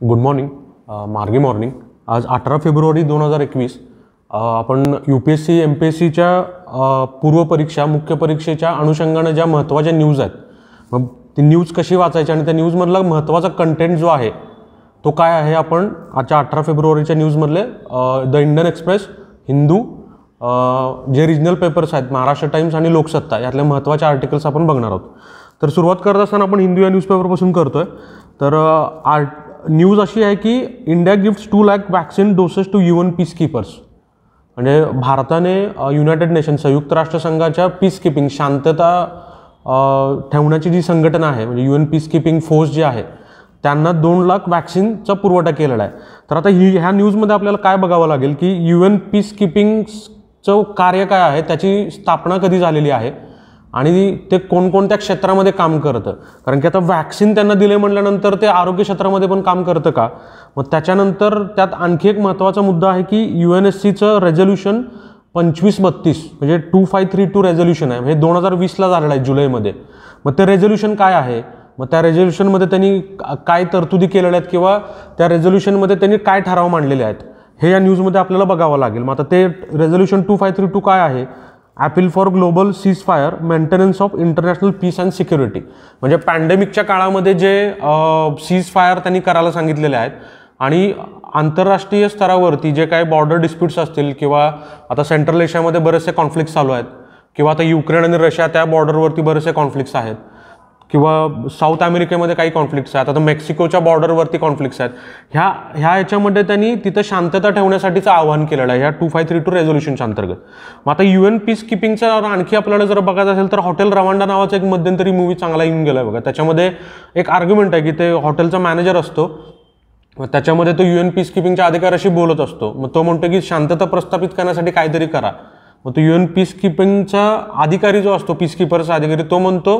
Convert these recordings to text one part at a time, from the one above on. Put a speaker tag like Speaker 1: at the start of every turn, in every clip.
Speaker 1: Good morning. मार्गी morning. आज 18 February 2021 आपण UPSC MPSCच्या पूर्वपरीक्षा मुख्य परीक्षेच्या अनुषंगाने ज्या महत्त्वाच्या न्यूज आहेत, मग ती न्यूज कशी वाचायची आणि त्या न्यूजमधला महत्त्वाचा कंटेंट जो आहे तो काय आहे, आपण आजच्या 18 फेब्रुवारीच्या न्यूजमधले द इंडियन एक्सप्रेस, हिंदू, जे रिजनल पेपर्स आहेत महाराष्ट्र टाइम्स आणि लोकसत्ता यातले महत्त्वाचे आर्टिकल्स आपण बघणार आहोत. तर सुरुवात करत असताना आपण हिंदू या न्यूजपेपरपासून करतोय. तर न्यूज अशी आहे की India gifts 2 lakh vaccine doses to UN peacekeepers. म्हणजे भारताने युनायटेड नेशन संयुक्त राष्ट्रसंघाच्या पीसकीपिंग शांतता ठेवण्याची जी संघटना आहे म्हणजे UN पीसकीपिंग फोर्स जी आहे त्यांना 2 लाख वॅक्सिनचा पुरवठा केलेला आहे. तर आता ह्या न्यूजमध्ये आपल्याला काय बघावं लागेल की UN पीसकीपिंगचं कार्य काय आहे, त्याची स्थापना कधी झालेली आहे आणि ते कोणकोणत्या क्षेत्रामध्ये काम करतं. कारण की आता वॅक्सिन त्यांना दिले म्हटल्यानंतर ते आरोग्य क्षेत्रामध्ये पण काम करतं का. मग त्याच्यानंतर त्यात आणखी एक महत्त्वाचा मुद्दा आहे की UNSCचं रेझोल्युशन 2532 म्हणजे 2532 रेझोल्युशन आहे, हे 2020ला झालेलं आहे जुलैमध्ये. मग ते रेझोल्युशन काय आहे, मग त्या रेझोल्युशनमध्ये त्यांनी काय तरतुदी केलेल्या आहेत किंवा त्या रेझोल्युशनमध्ये त्यांनी काय ठराव मांडलेले आहेत हे या न्यूजमध्ये आपल्याला बघावं लागेल. मग आता ते रेझोल्युशन 2532 काय आहे, appeal for global ceasefire maintenance of international peace and security. म्हणजे पॅन्डेमिकच्या काळामध्ये जे सीजफायर त्यांनी करायला सांगितलेले आहेत आणि आंतरराष्ट्रीय स्तरावरती जे काही बॉर्डर डिस्प्यूट्स असतील किंवा आता सेंट्रल एशियामध्ये बरेचसे कॉन्फ्लिक्ट्स चालू आहेत किंवा आता युक्रेन आणि रशिया त्या बॉर्डरवरती बरेचसे कॉन्फ्लिक्ट्स आहेत किंवा साऊथ अमेरिकेमध्ये काही कॉन्फ्लिक्ट्स आहेत, आता मेक्सिकोच्या बॉर्डरवरती कॉन्फ्लिक्ट्स आहेत. ह्या याच्यामध्ये त्यांनी तिथं शांतता ठेवण्यासाठीचं आवाहन केलेलं आहे ह्या 2532 रेझोल्युशनच्या अंतर्गत. मग आता UN पीसकीपिंगचं आणखी आपल्याला जर बघायचं असेल तर हॉटेल रवांडा नावाचा एक मध्यंतरी मूवी चांगला येऊन गेला आहे बघा. त्याच्यामध्ये एक आर्ग्युमेंट आहे की ते हॉटेलचा मॅनेजर असतो, मग त्याच्यामध्ये तो UN पीसकीपिंगच्या अधिकाऱ्याशी बोलत असतो. मग तो म्हणतो की शांतता प्रस्थापित करण्यासाठी काहीतरी करा. मग तो UN पीसकीपिंगचा अधिकारी जो असतो, पीसकीपर्सचा अधिकारी, तो म्हणतो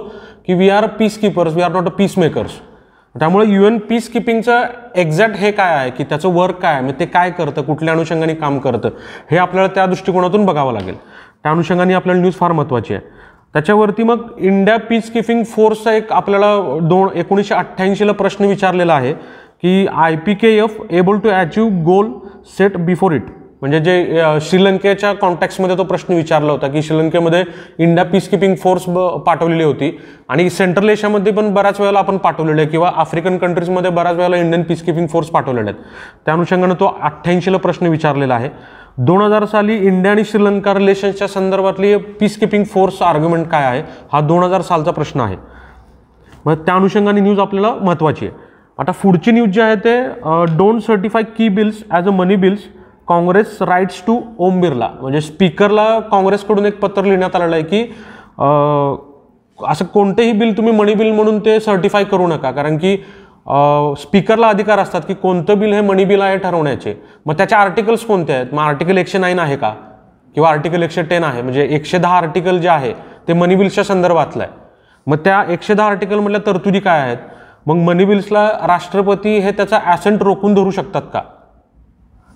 Speaker 1: की we are peacekeepers, we are not a peace makers. त्यामुळे UN पीसकीपिंगचं एक्झॅक्ट हे काय आहे की त्याचं वर्क काय आहे, मग ते काय करतं, कुठल्या अनुषंगाने काम करतं हे आपल्याला त्या दृष्टिकोनातून बघावं लागेल. त्या अनुषंगाने आपल्याला न्यूज फार महत्त्वाची आहे. त्याच्यावरती मग इंडिया पीसकीपिंग फोर्सचा एक आपल्याला 1988ला प्रश्न विचारलेला आहे की IPKF able to achieve goal set before it. म्हणजे जे श्रीलंकेच्या कॉन्टॅक्समध्ये तो प्रश्न विचारला होता की श्रीलंकेमध्ये इंडिया पीसकीपिंग फोर्स पाठवलेली होती आणि सेंट्रल एशियामध्ये पण बऱ्याच वेळेला आपण पाठवलेले आहे किंवा आफ्रिकन कंट्रीजमध्ये बऱ्याच वेळेला इंडियन पीसकीपिंग फोर्स पाठवलेले आहेत. त्या अनुषंगाने तो 88ला प्रश्न विचारलेला आहे. 2000 साली इंडिया आणि श्रीलंका रिलेशन्सच्या संदर्भातली पीसकीपिंग फोर्स आर्ग्युमेंट काय आहे, हा 2000 सालचा प्रश्न आहे. मग त्या अनुषंगाने न्यूज आपल्याला महत्त्वाची आहे. आता पुढची न्यूज जी आहे ते डोंट सर्टिफाय की bills as a money bills, Congress writes to Om Birla. म्हणजे स्पीकरला काँग्रेसकडून एक पत्र लिहिण्यात आलेलं आहे की असं कोणतेही बिल तुम्ही मनी बिल म्हणून ते सर्टिफाय करू नका, कारण की स्पीकरला अधिकार असतात की कोणतं बिल हे मनी बिल आहे ठरवण्याचे. मग त्याचे आर्टिकल्स कोणते आहेत, मग आर्टिकल 109 आहे का किंवा आर्टिकल 110 आहे, म्हणजे 110 आर्टिकल जे आहे ते मनी बिल्सच्या संदर्भातलं आहे. मग त्या 110 आर्टिकलमधल्या तरतुदी काय आहेत, मग मनी बिल्सला राष्ट्रपती हे त्याचा ॲसेंट रोखून धरू शकतात का,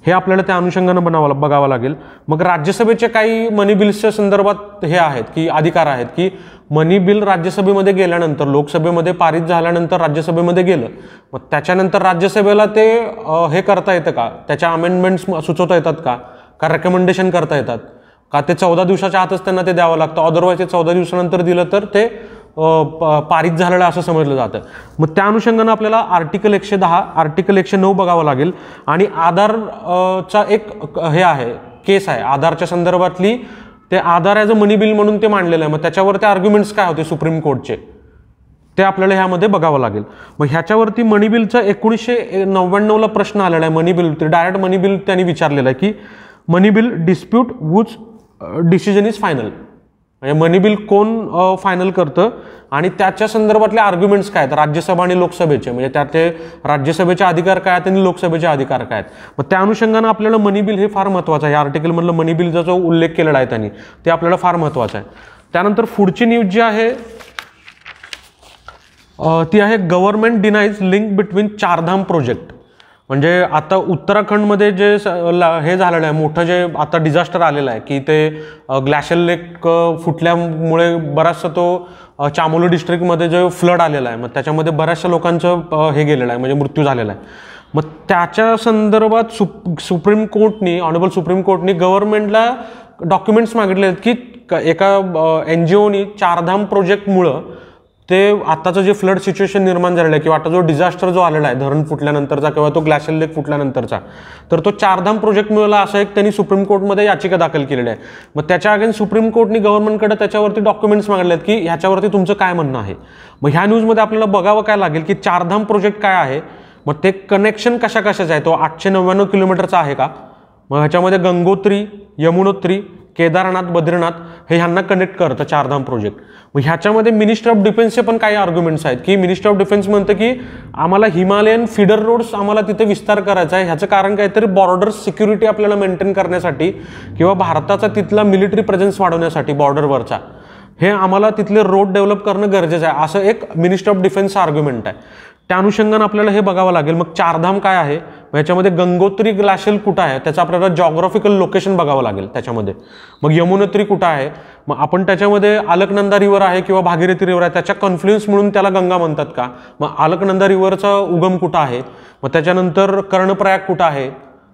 Speaker 1: हे आपल्याला त्या अनुषंगानं बघावं लागेल. मग राज्यसभेचे काही मनी बिल्सच्या संदर्भात हे आहेत की अधिकार आहेत की मनी बिल राज्यसभेमध्ये गेल्यानंतर, लोकसभेमध्ये पारित झाल्यानंतर राज्यसभेमध्ये गेलं, मग त्याच्यानंतर राज्यसभेला ते हे करता येतं का, त्याच्या अमेंडमेंट्स सुचवता येतात का रेकमेंडेशन करता येतात का, ते 14 दिवसाच्या आतच त्यांना ते द्यावं लागतं, अदरवाईज ते 14 दिवसानंतर दिलं तर ते पारित झालेलं असं समजलं जातं. मग त्या अनुषंगानं आपल्याला आर्टिकल 110, आर्टिकल 109 बघावं लागेल. आणि आधारचा एक हे आहे, केस आहे आधारच्या संदर्भातली, ते आधार ॲज अ मनी बिल म्हणून ते मांडलेलं आहे. मग त्याच्यावर ते आर्ग्युमेंट्स काय होते सुप्रीम कोर्टचे ते आपल्याला ह्यामध्ये बघावं लागेल. मग ह्याच्यावरती मनी बिलचा 1999ला प्रश्न आलेला आहे. मनी बिल, ते डायरेक्ट मनी बिल त्यांनी विचारलेलं आहे की money bill dispute which decision is final. म्हणजे मनी बिल कोण फायनल करतं आणि त्याच्या संदर्भातले आर्ग्युमेंट्स काय आहेत राज्यसभा आणि लोकसभेचे, म्हणजे त्यात ते राज्यसभेचे अधिकार काय आहेत आणि लोकसभेचे अधिकार काय आहेत. मग त्या अनुषंगानं आपल्याला मनी बिल हे फार महत्त्वाचं आहे. या आर्टिकलमधलं मनी बिलचा जो उल्लेख केलेला आहे त्यांनी ते आपल्याला फार महत्त्वाचं आहे. त्यानंतर पुढची न्यूज जी आहे ती आहे government denies link between Chardham project. म्हणजे आता उत्तराखंडमध्ये जे हे झालेलं आहे मोठं, जे आता डिझास्टर आलेलं आहे की ते ग्लॅशियल लेक फुटल्यामुळे बराचसा तो चामोली डिस्ट्रिक्टमध्ये जो फ्लड आलेला आहे, मग त्याच्यामध्ये बऱ्याचशा लोकांचं हे गेलेलं आहे, म्हणजे मृत्यू झालेला आहे. मग त्याच्या संदर्भात सुप्रीम कोर्टनी, ऑनरेबल सुप्रीम कोर्टनी गव्हर्नमेंटला डॉक्युमेंट्स मागितले आहेत की एका NGOनी चारधाम प्रोजेक्टमुळं ते आताचं जे फ्लड सिच्युएशन निर्माण झालेलं आहे किंवा आता जो डिझास्टर जो आलेला आहे धरण फुटल्यानंतरचा किंवा तो ग्लॅशियल लेक फुटल्यानंतरचा, तर तो चारधाम प्रोजेक्ट मिळाला असं एक त्यांनी सुप्रीम कोर्टमध्ये याचिका दाखल केलेली आहे. मग त्याच्या अगेन्स्ट सुप्रीम कोर्टनी गव्हर्नमेंटकडे त्याच्यावरती डॉक्युमेंट्स मागले आहेत की ह्याच्यावरती तुमचं काय म्हणणं आहे. मग ह्या न्यूजमध्ये आपल्याला बघावं काय लागेल की चारधाम प्रोजेक्ट काय आहे, मग ते कनेक्शन कशा कशाचं आहे, तो 899 किलोमीटरचा आहे का, मग ह्याच्यामध्ये गंगोत्री, यमुनोत्री, केदारनाथ, बद्रीनाथ हे ह्यांना कनेक्ट करतं चारधाम प्रोजेक्ट. मग ह्याच्यामध्ये मिनिस्टर ऑफ डिफेन्सचे पण काही आर्ग्युमेंट्स आहेत की मिनिस्टर ऑफ डिफेन्स म्हणतं की आम्हाला हिमालयन फीडर रोड्स आम्हाला तिथे विस्तार करायचा आहे. ह्याचं कारण काहीतरी बॉर्डर सिक्युरिटी आपल्याला मेंटेन करण्यासाठी किंवा भारताचा तिथला मिलिटरी प्रेझेन्स वाढवण्यासाठी बॉर्डरवरचा हे आम्हाला तिथले रोड डेव्हलप करणं गरजेचं आहे, असं एक मिनिस्टर ऑफ डिफेन्सचा आर्ग्युमेंट आहे. त्या अनुषंगानं आपल्याला हे बघावं लागेल. मग चारधाम काय आहे, याच्यामध्ये गंगोत्री ग्लॅशियल कुठं आहे त्याचं आपल्याला जॉग्राफिकल लोकेशन बघावं लागेल त्याच्यामध्ये. मग यमुनोत्री कुठं आहे, मग आपण त्याच्यामध्ये अलकनंदा रिव्हर आहे किंवा भागीरथी रिव्हर आहे त्याच्या कॉन्फ्लुएन्स म्हणून त्याला गंगा म्हणतात का, मग अलकनंदा रिव्हरचा उगम कुठं आहे, मग त्याच्यानंतर कर्णप्रयाग कुठं आहे,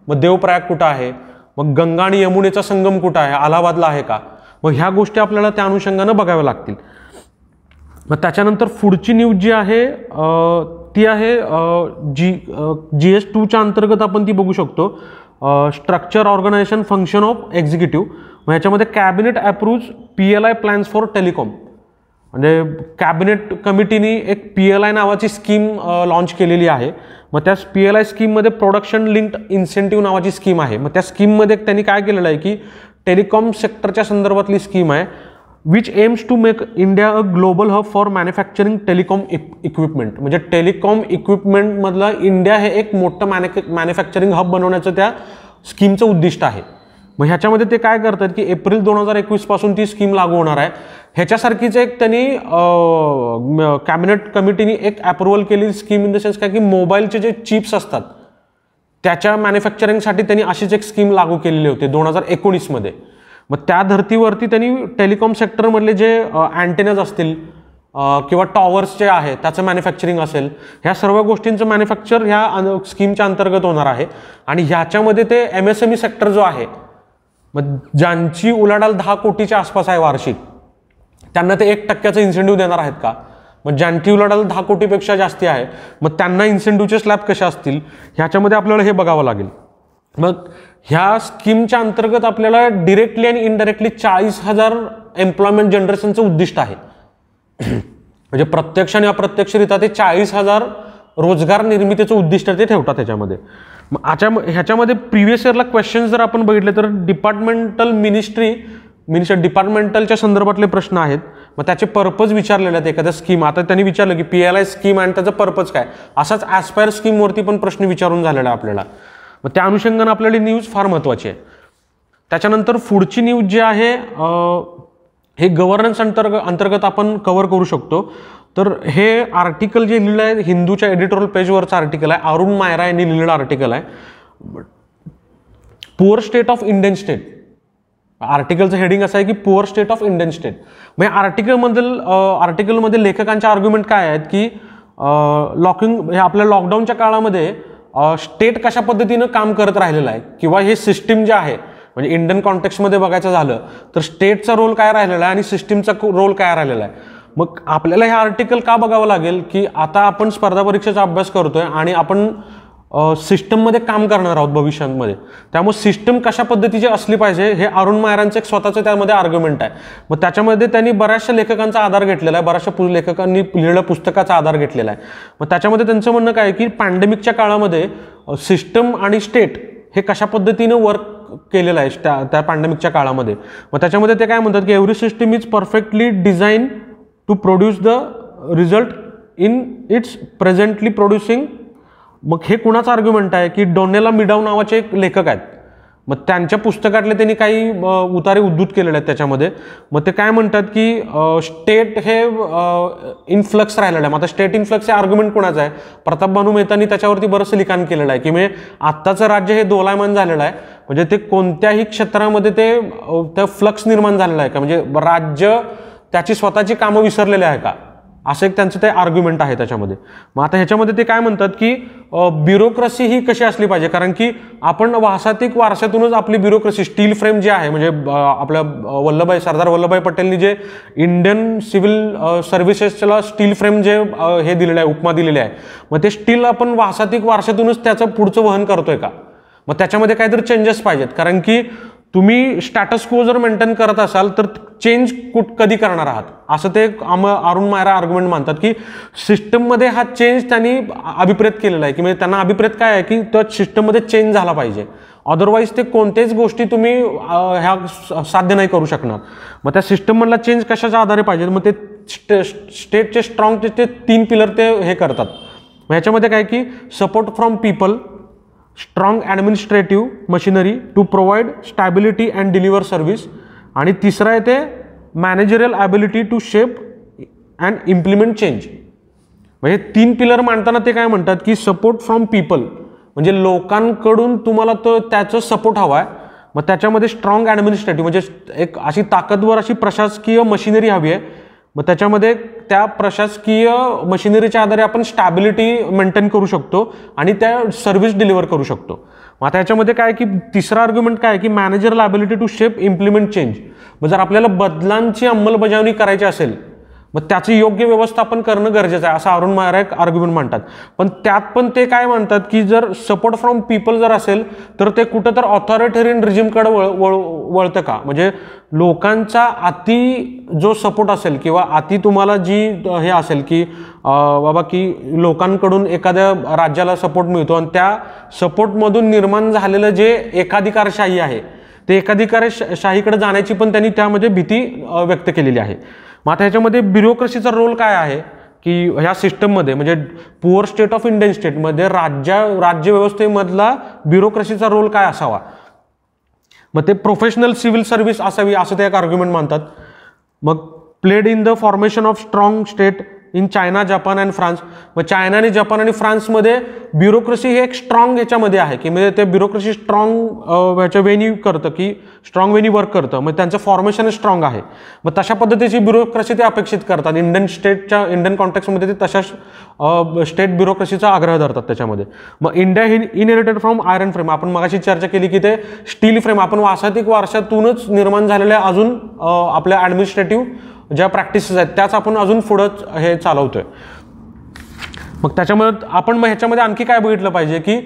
Speaker 1: मग देवप्रयाग कुठं आहे, मग गंगा आणि यमुनेचा संगम कुठं आहे, अलाहाबादला आहे का. मग ह्या गोष्टी आपल्याला त्या अनुषंगानं बघाव्या लागतील. मग त्याच्यानंतर पुढची न्यूज जी आहे ती आहे GS2च्या अंतर्गत आपण ती बघू शकतो, structure, organisation, function of executive. मग याच्यामध्ये cabinet approve PLI plans for telecom, म्हणजे कॅबिनेट कमिटीने एक PLI नावाची स्कीम लॉन्च केलेली आहे. मग त्या PLI स्कीममध्ये प्रोडक्शन लिंक्ड इन्सेंटिव्ह नावाची स्कीम आहे. मग त्या स्कीममध्ये त्यांनी काय केलेलं आहे की टेलिकॉम सेक्टरच्या संदर्भातली स्कीम आहे, which aims to make India a global hub for manufacturing telecom equipment. म्हणजे टेलिकॉम इक्विपमेंटमधलं इंडिया हे एक मोठं मॅन्युफॅक्चरिंग हब बनवण्याचं त्या स्कीमचं उद्दिष्ट आहे. मग ह्याच्यामध्ये ते काय करतात की एप्रिल 2021 पासून ती स्कीम लागू होणार आहे. ह्याच्यासारखीच एक त्यांनी कॅबिनेट कमिटीने एक अप्रुव्हल केलेली स्कीम इन द सेन्स काय की मोबाईलचे जे चिप्स असतात त्याच्या मॅन्युफॅक्चरिंगसाठी त्यांनी अशीच एक स्कीम लागू केलेली होती 2019 मध्ये. मग त्या धर्तीवरती त्यांनी टेलिकॉम सेक्टरमधले जे अँटेनाज असतील किंवा टॉवर्स जे आहे त्याचं मॅन्युफॅक्चरिंग असेल, ह्या सर्व गोष्टींचं मॅन्युफॅक्चर ह्या स्कीमच्या अंतर्गत होणार आहे. आणि ह्याच्यामध्ये ते MSME सेक्टर जो आहे, मग ज्यांची उलाढाल 10 कोटीच्या आसपास आहे वार्षिक, त्यांना ते 1% इन्सेंटिव्ह देणार आहेत का. मग ज्यांची उलाढाल 10 कोटीपेक्षा जास्ती आहे मग त्यांना इन्सेंटिव्हचे स्लॅब कसे असतील ह्याच्यामध्ये आपल्याला हे बघावं लागेल. मग ह्या स्कीमच्या अंतर्गत आपल्याला डिरेक्टली आणि इनडायरेक्टली 40,000 एम्प्लॉयमेंट जनरेशनचं उद्दिष्ट आहे. म्हणजे प्रत्यक्ष आणि अप्रत्यक्षरित्या ते 40,000 रोजगार निर्मितीचं उद्दिष्ट ते ठेवतात त्याच्यामध्ये. मग ह्याच्यामध्ये प्रिव्हियस इयरला क्वेश्चन्स जर आपण बघितले तर डिपार्टमेंटलच्या संदर्भातले प्रश्न आहेत. मग त्याचे पर्पज विचारलेले आहेत एखाद्या स्कीम. आता त्यांनी विचारलं की PLI स्कीम आणि त्याचं पर्पज काय, असाच ॲस्पायर स्कीमवरती पण प्रश्न विचारून झालेला आहे आपल्याला. मग त्या अनुषंगानं आपल्याला न्यूज फार महत्त्वाची आहे. त्याच्यानंतर पुढची न्यूज जी आहे हे गव्हर्नन्स अंतर्गत आपण कव्हर करू शकतो. तर हे आर्टिकल जे लिहिलं आहे हिंदूच्या एडिटोरियल पेजवरचं आर्टिकल आहे, अरुण मायरा यांनी लिहिलेलं आर्टिकल आहे, poor state of Indian state. आर्टिकलचं हेडिंग असं आहे की poor state of Indian state. मग आर्टिकलमध्ये लेखकांचे आर्ग्युमेंट काय आहेत की हे आपल्या लॉकडाऊनच्या काळामध्ये स्टेट कशा पद्धतीनं काम करत राहिलेलं आहे किंवा हे सिस्टीम जे आहे, म्हणजे इंडियन कॉन्टेक्स्टमध्ये बघायचं झालं तर स्टेटचा रोल काय राहिलेला आहे आणि सिस्टीमचा रोल काय राहिलेला आहे. मग आपल्याला हे आर्टिकल का बघावं लागेल की आता आपण स्पर्धा परीक्षेचा अभ्यास करतोय आणि आपण सिस्टममध्ये काम करणार आहोत भविष्यामध्ये, त्यामुळे सिस्टम कशा पद्धतीची असली पाहिजे हे अरुण मायरांचं एक स्वतःचं त्यामध्ये आर्ग्युमेंट आहे. मग त्याच्यामध्ये त्यांनी बऱ्याचशा लेखकांचा आधार घेतलेला आहे, बऱ्याचशा लेखकांनी लिहिलेल्या पुस्तकाचा आधार घेतलेला आहे. मग त्याच्यामध्ये त्यांचं म्हणणं काय की पॅन्डेमिकच्या काळामध्ये सिस्टम आणि स्टेट हे कशा पद्धतीनं वर्क केलेलं आहे त्या पॅन्डेमिकच्या काळामध्ये. मग त्याच्यामध्ये ते काय म्हणतात की every system is perfectly design to produce the result in it's presently producing. मग हे कुणाचं आर्ग्युमेंट आहे की डोनेला मिडाव नावाचे एक लेखक आहेत. मग त्यांच्या पुस्तकातले त्यांनी काही उतारे उद्धृत केलेले आहेत त्याच्यामध्ये. मग ते काय म्हणतात की स्टेट हे इनफ्लक्स राहिलेलं आहे. मग आता स्टेट इनफ्लक्स हे आर्ग्युमेंट कोणाचं आहे, प्रतापभानू मेहतांनी त्याच्यावरती बरंचसं लिखाण केलेलं आहे की म्हणजे आत्ताचं राज्य हे दोलायमान झालेलं आहे, म्हणजे ते कोणत्याही क्षेत्रामध्ये ते फ्लक्स निर्माण झालेलं आहे का, म्हणजे राज्य त्याची स्वतःची कामं विसरलेले आहे का. असं एक त्यांचं ते आर्ग्युमेंट आहे त्याच्यामध्ये. मग आता ह्याच्यामध्ये ते काय म्हणतात की ब्युरोक्रेसी ही कशी असली पाहिजे, कारण की आपण वासातिक वारशातूनच आपली ब्युरोक्रेसी स्टील फ्रेम जे आहे, म्हणजे आपल्या सरदार वल्लभभाई पटेलनी जे इंडियन सिव्हिल सर्व्हिसेसला स्टील फ्रेम जे हे दिलेलं आहे, उपमा दिलेली आहे, मग ते स्टील आपण वासातिक वारशातूनच त्याचं पुढचं वहन करतोय का. मग त्याच्यामध्ये काहीतरी चेंजेस पाहिजेत, कारण की तुम्ही स्टॅटस को जर मेंटेन करत असाल तर चेंज कधी करणार आहात, असं ते अरुण मायरा आर्ग्युमेंट मानतात की सिस्टममध्ये हा चेंज त्यांनी अभिप्रेत केलेला आहे, की म्हणजे त्यांना अभिप्रेत काय आहे की त्या सिस्टममध्ये चेंज झाला पाहिजे, अदरवाईज ते कोणत्याच गोष्टी तुम्ही ह्या साध्य नाही करू शकणार. मग त्या सिस्टममधला चेंज कशाच्या आधारे पाहिजे, मग ते स्टेटचे स्ट्रॉंग ते 3 पिलर ते हे करतात. मग ह्याच्यामध्ये काय की support from people, strong administrative machinery to provide stability and deliver service, आणि तिसरा आहे ते managerial ability to shape and implement change. म्हणजे 3 पिलर मांडताना ते काय म्हणतात की सपोर्ट फ्रॉम पीपल म्हणजे लोकांकडून तुम्हाला तो त्याचं सपोर्ट हवा आहे. मग त्याच्यामध्ये स्ट्रॉंग ॲडमिनिस्ट्रेटिव्ह म्हणजे एक अशी ताकदवर अशी प्रशासकीय मशिनरी हवी आहे. मग त्याच्यामध्ये त्या प्रशासकीय मशिनरीच्या आधारे आपण स्टॅबिलिटी मेंटेन करू शकतो आणि त्या सर्व्हिस डिलिव्हर करू शकतो. मग आता याच्यामध्ये काय की तिसरा आर्ग्युमेंट काय की managerial ability to shape implement change. मग जर आपल्याला बदलांची अंमलबजावणी करायची असेल मग त्याचं योग्य व्यवस्थापन करणं गरजेचं आहे, असं अरुण मायरा एक आर्ग्युमेंट मांडतात. पण त्यात पण ते काय म्हणतात की जर सपोर्ट फ्रॉम पीपल जर असेल तर ते कुठं तर ऑथॉरिटेरियन रिजिमकडे वळतं का, म्हणजे लोकांचा अति जो सपोर्ट असेल किंवा अति तुम्हाला जी हे असेल की बाबा की लोकांकडून एखाद्या राज्याला सपोर्ट मिळतो आणि त्या सपोर्टमधून निर्माण झालेलं जे एकाधिकारशाही आहे ते एकाधिकारशाहीकडे जाण्याची पण त्यांनी त्यामध्ये भीती व्यक्त केलेली आहे. मग आता ह्याच्यामध्ये ब्युरोक्रेसीचा रोल काय आहे की ह्या सिस्टममध्ये म्हणजे पुअर स्टेट ऑफ इंडियन स्टेटमध्ये राज्यव्यवस्थेमधला ब्युरोक्रेसीचा रोल काय असावा. मग ते प्रोफेशनल सिव्हिल सर्व्हिस असावी असं ते एक आर्ग्युमेंट मानतात. मग played in the formation of strong state in China, Japan and France. मग चायना आणि जपान आणि फ्रान्समध्ये ब्युरोक्रेसी हे एक स्ट्रॉंग ह्याच्यामध्ये आहे की म्हणजे ते ब्युरोक्रेसी स्ट्रॉंग ह्याच्या वेनी करतं की स्ट्रॉंग वेनी वर्क करतं, मग त्यांचं फॉर्मेशन स्ट्रॉंग आहे. मग तशा पद्धतीची ब्युरोक्रेसी ते अपेक्षित करतात. इंडियन कॉन्टेक्स्टमध्ये ते तशा स्टेट ब्युरोक्रेसीचा आग्रह धरतात त्याच्यामध्ये. मग India he inherited from iron frame, आपण मगाशी चर्चा केली की ते स्टील फ्रेम आपण वासातिक वारशातूनच निर्माण झालेल्या अजून आपल्या ॲडमिनिस्ट्रेटिव्ह ज्या प्रॅक्टिसेस आहेत त्याच आपण अजून पुढं हे चालवतोय. मग त्याच्यामध्ये आपण मग ह्याच्यामध्ये आणखी काय बघितलं पाहिजे की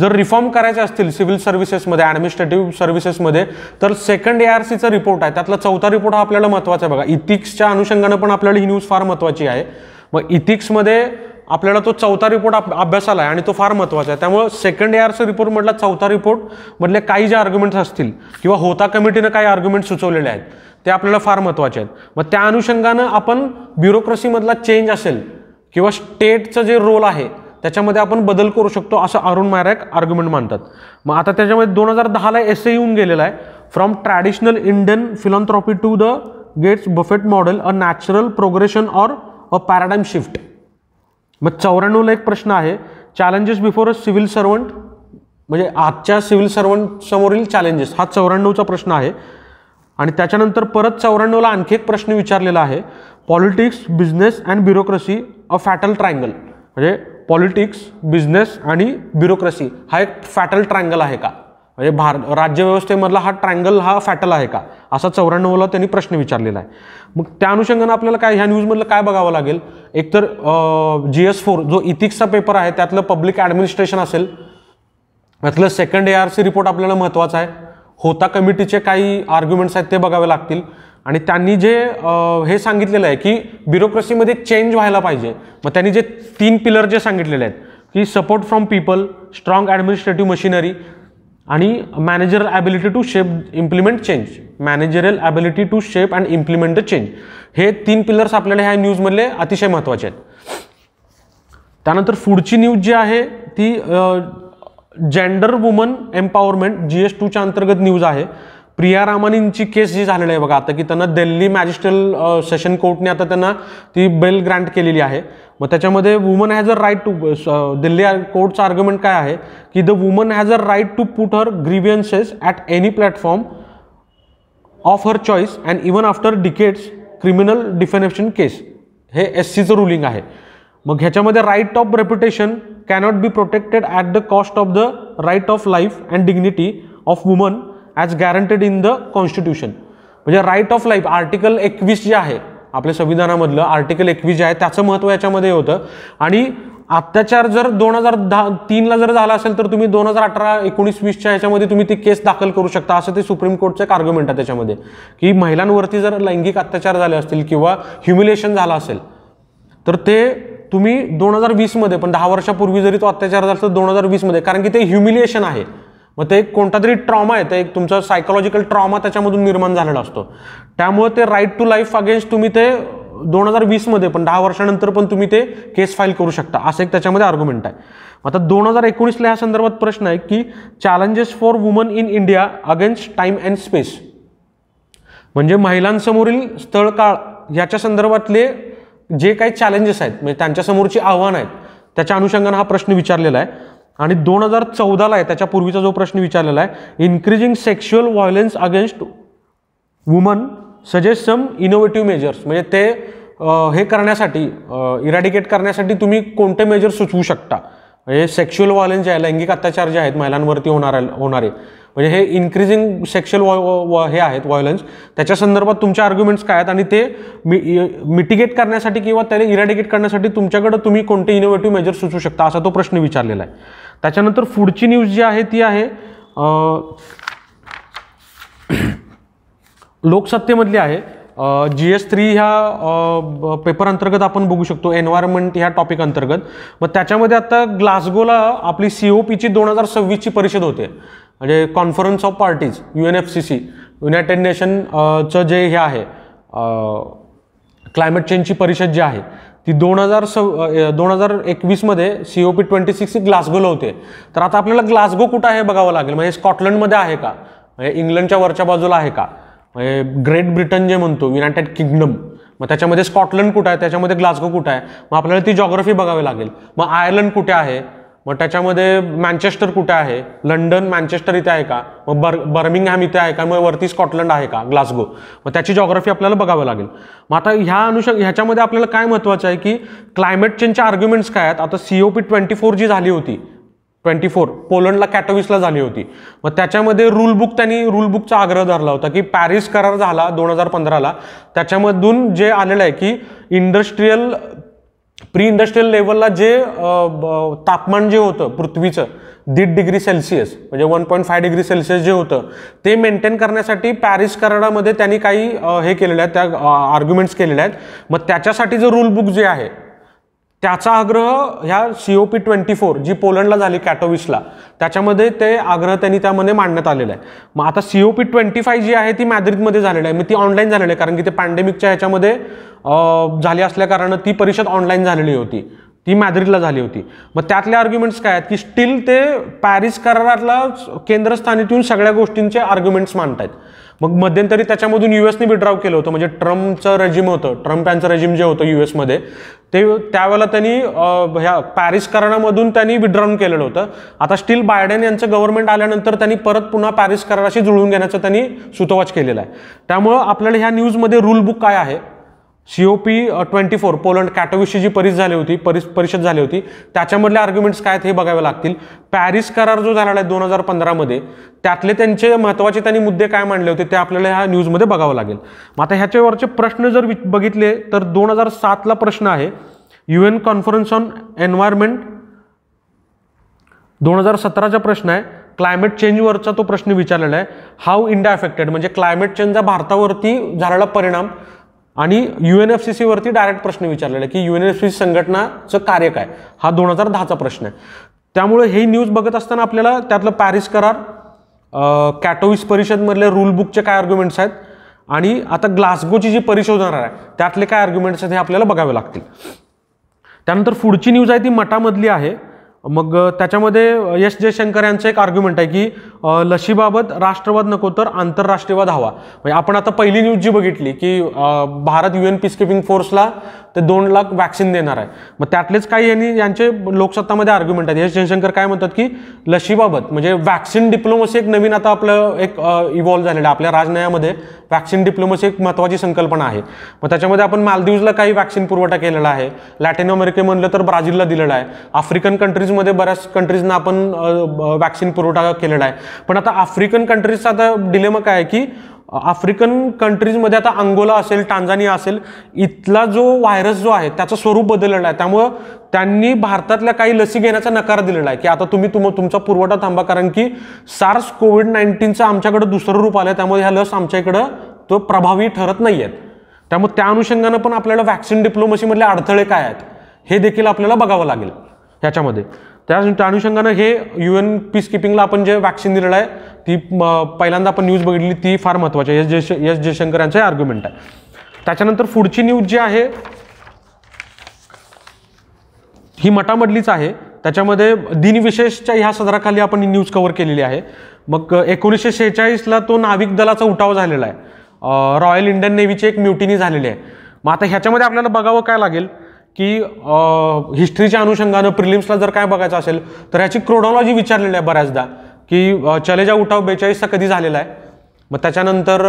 Speaker 1: जर रिफॉर्म करायचे असतील सिव्हिल सर्व्हिसेसमध्ये ॲडमिनिस्ट्रेटिव्ह सर्व्हिसेसमध्ये तर सेकंड ARCचा रिपोर्ट आहे त्यातला 4था रिपोर्ट हा आपल्याला महत्त्वाचा आहे. बघा इथिक्सच्या अनुषंगानं पण आपल्याला ही न्यूज फार महत्त्वाची आहे. मग इथिक्समध्ये आपल्याला तो 4था रिपोर्ट अभ्यासाला आहे आणि तो फार महत्त्वाचा आहे. त्यामुळे सेकंड ARC रिपोर्टमधला 4था रिपोर्ट मधले काही जे आर्ग्युमेंट्स असतील किंवा होता कमिटीनं काही आर्ग्युमेंट सुचवलेले आहेत ते आपल्याला फार महत्त्वाचे आहेत. मग त्या अनुषंगानं आपण ब्युरोक्रेसीमधला चेंज असेल किंवा स्टेटचं जे रोल आहे त्याच्यामध्ये आपण बदल करू शकतो असं अरुण मायरा एक आर्ग्युमेंट मानतात. मग आता त्याच्यामध्ये 2010ला essay येऊन गेलेला आहे from traditional Indian philanthropy to the Gates Buffett model, a natural progression or a paradigm shift. मग 94ला एक प्रश्न आहे challenges before a civil servant, म्हणजे आजच्या सिव्हिल सर्वंट समोरील चॅलेंजेस, हा 94चा प्रश्न आहे. आणि त्याच्यानंतर परत 94ला आणखी एक प्रश्न विचारलेला आहे politics, business and bureaucracy a fatal triangle, म्हणजे पॉलिटिक्स, बिझनेस आणि ब्युरोक्रेसी हा एक फॅटल ट्रायंगल आहे का, म्हणजे राज्यव्यवस्थेमधला हा ट्रायंगल हा फॅटल आहे का, असा 94ला त्यांनी प्रश्न विचारलेला आहे. मग त्या अनुषंगानं आपल्याला काय ह्या न्यूजमधलं काय बघावं लागेल, एकतर GS4 जो इथिक्सचा पेपर आहे त्यातलं पब्लिक ॲडमिनिस्ट्रेशन असेल, त्यातलं सेकंड ARC रिपोर्ट आपल्याला महत्त्वाचा आहे, होता कमिटीचे काही आर्ग्युमेंट्स आहेत ते बघावे लागतील, आणि त्यांनी जे हे सांगितलेलं आहे की ब्युरोक्रेसीमध्ये चेंज व्हायला पाहिजे. मग त्यांनी जे 3 पिलर जे सांगितलेले आहेत की support from people, strong administrative machinery आणि managerial ability to shape implement change, managerial ability to shape and implement the change, हे 3 पिलर्स आपल्याला ह्या न्यूजमधले अतिशय महत्त्वाचे आहेत. त्यानंतर पुढची न्यूज जी आहे ती जेंडर वुमन एम्पॉवरमेंट GS2च्या अंतर्गत न्यूज आहे. प्रिया रामानींची केस जी झालेली आहे बघा आता की त्यांना दिल्ली मॅजिस्ट्रेल सेशन कोर्टने आता त्यांना ती बेल ग्रँट केलेली आहे. मग त्याच्यामध्ये woman has a right to, Delhi कोर्टचा आर्ग्युमेंट काय आहे की the woman has a right to put her grievances at any platform of her choice and even after decades criminal defamation case. हे SCचं रुलिंग आहे. मग ह्याच्यामध्ये right of reputation cannot be protected at the cost of the right of life and dignity of woman as guaranteed in the constitution. म्हणजे right of life article 21 जे आहे आपल्या संविधानामधलं article 21 जे आहे त्याचं महत्त्व याच्यामध्ये होतं. आणि अत्याचार जर 2003ला जर झाला असेल तर तुम्ही 2018, 19, 20च्या ह्याच्यामध्ये तुम्ही ती केस दाखल करू शकता, असं ते सुप्रीम कोर्टचं एक आर्ग्युमेंट आहे त्याच्यामध्ये, की महिलांवरती जर लैंगिक अत्याचार झाले असतील किंवा ह्युमिलेशन झालं असेल तर ते तुम्ही 2020मध्ये, पण 10 वर्षापूर्वी जरी तो अत्याचार झाला तर 2020मध्ये, कारण की ते ह्युमिलिएशन आहे. मग ते कोणता तरी ट्रॉमा आहे, ते एक तुमचा सायकोलॉजिकल ट्रॉमा त्याच्यामधून निर्माण झालेला असतो. त्यामुळे ते राईट टू लाईफ अगेन्स्ट तुम्ही ते 2020मध्ये पण 10 वर्षानंतर पण तुम्ही ते केस फाईल करू शकता, असं एक त्याच्यामध्ये आर्ग्युमेंट आहे. आता 2019ला या संदर्भात प्रश्न आहे की challenges for woman in India against time and space. म्हणजे महिलांसमोरील स्थळ काळ याच्या संदर्भातले जे काही चॅलेंजेस आहेत, म्हणजे त्यांच्यासमोरची आव्हानं आहेत, त्याच्या अनुषंगाने हा प्रश्न विचारलेला आहे. आणि 2014ला आहे, त्याच्या पूर्वीचा जो प्रश्न विचारलेला आहे, increasing sexual violence against woman suggest some innovative measures. म्हणजे ते हे करण्यासाठी, इरॅडिकेट करण्यासाठी तुम्ही कोणते मेजर सुचवू शकता. म्हणजे सेक्शुअल व्हायलन्स जे आहे, लैंगिक अत्याचार जे आहेत महिलांवरती होणारे, म्हणजे हे इन्क्रीजिंग सेक्शुअल हे आहेत व्हायलन्स, त्याच्या संदर्भात तुमचे आर्ग्युमेंट्स काय आहेत आणि ते मिटिगेट करण्यासाठी किंवा त्याला इरॅडिकेट करण्यासाठी तुमच्याकडे तुम्ही कोणते इनोव्हेटिव्ह मेजर सुचवू शकता, असा तो प्रश्न विचारलेला आहे. त्याच्यानंतर पुढची न्यूज जी आहे ती आहे लोकसत्तेमधली आहे. GS3 ह्या पेपर अंतर्गत आपण बघू शकतो, एन्व्हायरमेंट ह्या टॉपिक अंतर्गत. मग त्याच्यामध्ये आता ग्लासगोला आपली COPची 2026ची परिषद होते, म्हणजे conference of parties, UNFCC, united नेशनचं जे हे आहे क्लायमेट चेंजची परिषद जी आहे ती 2021मध्ये COP26 ग्लासगोला होते. तर आता आपल्याला ग्लासगो कुठं आहे बघावं लागेल. म्हणजे स्कॉटलंडमध्ये आहे का, म्हणजे इंग्लंडच्या वरच्या बाजूला आहे का, म्हणजे ग्रेट ब्रिटन जे म्हणतो, युनायटेड किंगडम, मग त्याच्यामध्ये स्कॉटलंड कुठं आहे, त्याच्यामध्ये ग्लासगो कुठं आहे, मग आपल्याला ती जॉग्राफी बघावी लागेल. मग आयर्लंड कुठे आहे, मग त्याच्यामध्ये मँचेस्टर कुठे आहे, लंडन मँचेस्टर इथे आहे का, मग बर्मिंगहॅम इथे आहे का, मग वरती स्कॉटलंड आहे का, ग्लासगो, मग त्याची जॉग्राफी आपल्याला बघावं लागेल. मग आता ह्याच्यामध्ये आपल्याला काय महत्त्वाचं आहे की क्लायमेट चेंजचे आर्ग्युमेंट्स काय आहेत. आता COP24 जी झाली होती, 24 पोलंडला कॅटोविसला झाली होती. मग त्याच्यामध्ये त्यांनी रूल बुकचा आग्रह धरला होता की पॅरिस करार झाला 2015ला, त्याच्यामधून जे आलेलं आहे की प्री इंडस्ट्रियल लेवलला जे तापमान जे होतं पृथ्वीचं 1.5 डिग्री सेल्सिअस म्हणजे 1.5 डिग्री सेल्सिअस जे होतं ते मेंटेन करण्यासाठी पॅरिस करारामध्ये त्यांनी काही हे केलेले आहेत, त्या आर्ग्युमेंट्स केलेले आहेत. मग त्याच्यासाठी जे रूल बुक जे आहे त्याचा आग्रह ह्या COP24 जी पोलंडला झाली कॅटोविसला, त्याच्यामध्ये ते आग्रह त्यांनी त्यामध्ये मांडण्यात आलेला आहे. मग आता COP25 जी आहे ती मॅद्रिदमध्ये झालेली आहे. मग ती ऑनलाईन झालेली आहे, कारण की ते पॅन्डेमिकच्या ह्याच्यामध्ये झाली असल्या कारणानं ती परिषद ऑनलाईन झालेली होती, ती मॅद्रिदला झाली होती. मग त्यातले आर्ग्युमेंट्स काय आहेत की स्टील ते पॅरिस करारातला केंद्रस्थानी ठेवून सगळ्या गोष्टींचे आर्ग्युमेंट्स मांडतायत. मग मध्यंतरी त्याच्यामधून USने विड्रॉव केलं होतं, म्हणजे ट्रम्पचं रेजिम होतं, ट्रम्प यांचं रेजिम जे होतं USमध्ये ते त्यावेळेला त्यांनी ह्या पॅरिस करारामधून त्यांनी विड्रॉन केलेलं होतं. आता स्टील बायडेन यांचं गव्हर्नमेंट आल्यानंतर त्यांनी परत पुन्हा पॅरिस कराराशी जुळवून घेण्याचं त्यांनी सुतोवाच केलेला आहे. त्यामुळं आपल्याला ह्या न्यूजमध्ये रूल बुक काय आहे, COP24 पोलंड कॅटोविसची जी परिषद झाली होती त्याच्यामधले आर्ग्युमेंट्स काय आहेत हे बघावे लागतील. पॅरिस करार जो झालेला आहे 2015मध्ये त्यातले त्यांचे महत्त्वाचे त्यांनी मुद्दे काय मांडले होते ते आपल्याला ह्या न्यूजमध्ये बघावं लागेल. मग आता ह्याच्यावरचे प्रश्न जर बघितले तर 2007ला प्रश्न आहे UN कॉन्फरन्स ऑन एन्व्हायरमेंट, 2017चा प्रश्न आहे क्लायमेट चेंजवरचा तो प्रश्न विचारलेला आहे, हाऊ इंडिया अफेक्टेड, म्हणजे क्लायमेट चेंजचा भारतावरती झालेला परिणाम, आणि UNFCC वरती डायरेक्ट प्रश्न विचारलेला आहे की UNFCC संघटनाचं कार्य काय, हा 2010चा प्रश्न आहे. त्यामुळे हे न्यूज बघत असताना आपल्याला त्यातलं पॅरिस करार, कॅटोविस परिषदमधले रूल बुकचे काय आर्ग्युमेंट्स आहेत आणि आता ग्लासगोची जी परिषद होणार आहे त्यातले काय आर्ग्युमेंट्स आहेत हे आपल्याला बघावे लागतील. त्यानंतर पुढची न्यूज आहे ती मटामधली आहे. मग त्याच्यामध्ये एस जयशंकर यांचं एक आर्ग्युमेंट आहे की लशीबाबत राष्ट्रवाद नको तर आंतरराष्ट्रीयवाद हवा. म्हणजे आपण आता पहिली न्यूज जी बघितली की भारत UN पीसकीपिंग फोर्सला ते 2 लाख वॅक्सिन देणार आहे. मग त्यातलेच काही यांचे लोकसत्तामध्ये आर्ग्युमेंट आहेत. जयशंकर काय म्हणतात की लशीबाबत म्हणजे वॅक्सिन डिप्लोमसी एक नवीन आता आपलं एक इव्हॉल्व्ह झालेलं आहे. आपल्या राजनयामध्ये वॅक्सिन डिप्लोमसी एक महत्त्वाची संकल्पना आहे. मग त्याच्यामध्ये आपण मालदीव्सला काही वॅक्सिन पुरवठा केलेला आहे, लॅटिन अमेरिकेमधलं तर ब्राझीलला दिलेला आहे, आफ्रिकन कंट्रीजमध्ये बऱ्याच कंट्रीजना आपण वॅक्सिन पुरवठा केलेला आहे. पण आता आफ्रिकन कंट्रीजचा आता डिलेमा काय आहे की आफ्रिकन कंट्रीजमध्ये आता अंगोला असेल, टांझानिया असेल, इथला जो व्हायरस जो आहे त्याचं स्वरूप बदललेलं आहे. त्यामुळं त्यांनी भारतातल्या काही लसी घेण्याचा नकार दिलेला आहे की आता तुम्ही तुमचा पुरवठा थांबा, कारण की SARS COVID-19चं आमच्याकडे दुसरं रूप आलं, त्यामुळे ह्या लस आमच्या इकडं तो प्रभावी ठरत नाही आहेत. त्यामुळे त्या अनुषंगानं पण आपल्याला वॅक्सिन डिप्लोमसीमधले अडथळे काय आहेत हे देखील आपल्याला बघावं लागेल ह्याच्यामध्ये. त्या अनुषंगानं हे UN पीसकीपिंगला आपण जे वॅक्सिन दिलेलं आहे ती पहिल्यांदा आपण न्यूज बघितली, ती फार महत्त्वाची आहे. एस जयशंकर यांचं आर्ग्युमेंट आहे. त्याच्यानंतर पुढची न्यूज जी आहे ही मटामधलीच आहे. त्याच्यामध्ये दिनविशेषच्या ह्या सदराखाली आपण ही न्यूज कव्हर केलेली आहे. मग 1946ला तो नाविक दलाचा उठाव झालेला आहे. रॉयल इंडियन नेव्हीची एक म्युटिनी झालेली आहे. मग आता ह्याच्यामध्ये आपल्याला बघावं काय लागेल की हिस्ट्रीच्या अनुषंगानं प्रिलिम्सला जर काय बघायचं असेल तर ह्याची क्रोनॉलॉजी विचारलेली आहे बऱ्याचदा की चलेजा उठाव 42चा कधी झालेला आहे. मग त्याच्यानंतर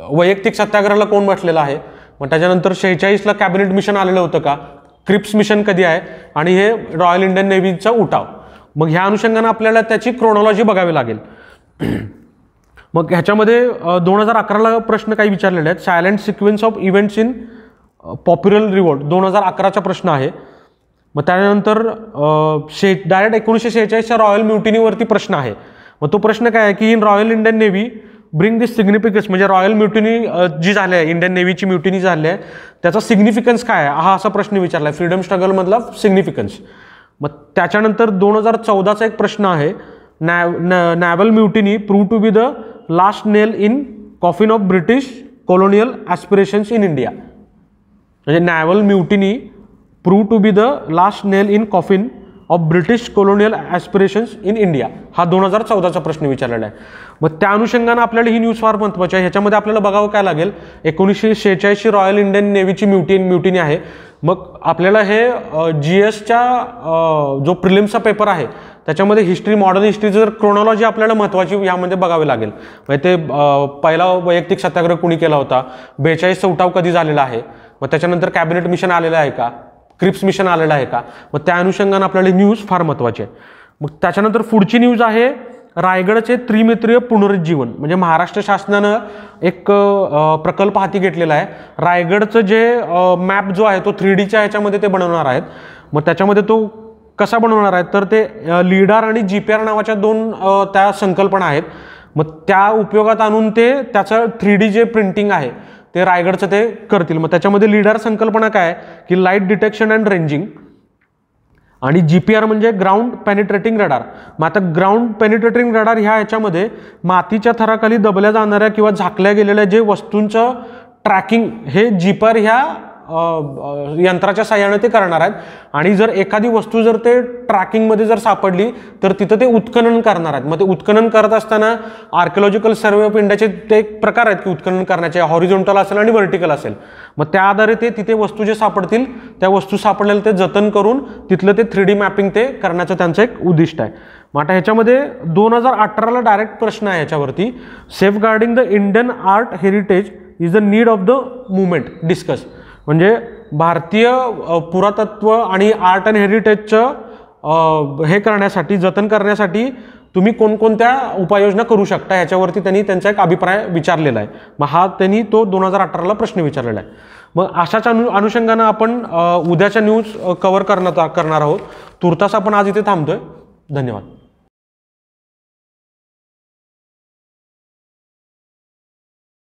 Speaker 1: वैयक्तिक सत्याग्रहाला कोण बसलेला आहे. मग त्याच्यानंतर 46ला कॅबिनेट मिशन आलेलं होतं का, क्रिप्स मिशन कधी आहे, आणि हे रॉयल इंडियन नेव्हीचा उठाव. मग ह्या अनुषंगानं आपल्याला त्याची क्रोनॉलॉजी बघावी लागेल. मग ह्याच्यामध्ये 2011ला प्रश्न काही विचारलेले आहेत. Silent sequence of events in popular revolt 2011चा प्रश्न आहे. मग त्यानंतर डायरेक्ट 1946च्या रॉयल म्युटिनीवरती प्रश्न आहे. मग तो प्रश्न काय आहे की in royal Indian navy bring this significance, म्हणजे रॉयल म्युटिनी जी झाली आहे, इंडियन नेव्हीची म्युटिनी झाली आहे, त्याचा सिग्निफिकन्स काय आहे हा असा प्रश्न विचारला आहे, फ्रीडम स्ट्रगलमधला सिग्निफिकन्स. मग त्याच्यानंतर 2014चा एक प्रश्न आहे. Naval mutiny prove to be the last nail in coffin of British colonial aspirations in India. म्हणजे naval mutiny prove to be the last nail in coffin of British colonial aspirations in India हा 2014चा प्रश्न विचारलेला आहे. मग त्या अनुषंगानं आपल्याला ही न्यूज फार महत्त्वाची आहे. ह्याच्यामध्ये आपल्याला बघावं काय लागेल, 1946ची रॉयल इंडियन नेव्हीची म्युटिनी आहे. मग आपल्याला हे GSच्या जो प्रिलिम्सचा पेपर आहे त्याच्यामध्ये हिस्ट्री, मॉडर्न हिस्ट्रीचं जर क्रोनॉलॉजी आपल्याला महत्त्वाची यामध्ये बघावी लागेल. म्हणजे ते पहिला वैयक्तिक सत्याग्रह कुणी केला होता, 42चा उठाव कधी झालेला आहे, मग त्याच्यानंतर कॅबिनेट मिशन आलेलं आहे का, क्रिप्स मिशन आलेलं आहे का. मग त्या अनुषंगानं आपल्याला न्यूज फार महत्त्वाची आहे. मग त्याच्यानंतर पुढची न्यूज आहे रायगडचे त्रिमितीय पुनरुज्जीवन. म्हणजे महाराष्ट्र शासनानं एक प्रकल्प हाती घेतलेला आहे. रायगडचं जे मॅप जो आहे तो 3Dच्या ह्याच्यामध्ये ते बनवणार आहेत. मग त्याच्यामध्ये तो कसा बनवणार आहेत तर ते लिडार आणि GPR नावाच्या 2 त्या संकल्पना आहेत. मग त्या उपयोगात आणून ते त्याचं 3D जे प्रिंटिंग आहे ते रायगडचं ते करतील. मग त्याच्यामध्ये लिडार संकल्पना काय की लाईट डिटेक्शन अँड रेंजिंग, आणि GPR म्हणजे ग्राउंड पेनिट्रेटिंग रडार. मग आता ग्राउंड पेनिट्रेटिंग रडार ह्याच्यामध्ये मातीच्या थराखाली दबल्या जाणाऱ्या किंवा झाकल्या गेलेल्या जे वस्तूंचं ट्रॅकिंग हे GPR ह्या यंत्राच्या साहाय्याने ते करणार आहेत. आणि जर एखादी वस्तू जर ते ट्रॅकिंगमध्ये जर सापडली तर तिथं ते उत्खनन करणार आहेत. मग ते उत्खनन करत असताना आर्किओलॉजिकल सर्वे ऑफ इंडियाचे ते एक प्रकार आहेत की उत्खनन करण्याचे, हॉरिझॉन्टल असेल आणि व्हर्टिकल असेल. मग त्या आधारे ते तिथे वस्तू जे सापडतील त्या वस्तू सापडलेल्या ते जतन करून तिथलं ते 3D मॅपिंग ते करण्याचं त्यांचं एक उद्दिष्ट आहे. मग आता ह्याच्यामध्ये 2018ला डायरेक्ट प्रश्न आहे ह्याच्यावरती, safeguarding the Indian art heritage is the need of the moment discuss. म्हणजे भारतीय पुरातत्व आणि आर्ट अँड हेरिटेजचं हे करण्यासाठी, जतन करण्यासाठी तुम्ही कोणकोणत्या उपाययोजना करू शकता ह्याच्यावरती त्यांनी त्यांचा एक अभिप्राय विचारलेला आहे. मग हा त्यांनी तो 2018ला प्रश्न विचारलेला आहे. मग अशाच अनुषंगानं आपण उद्याच्या न्यूज कव्हर करणार आहोत. तुर्तास आपण आज इथे थांबतोय. धन्यवाद.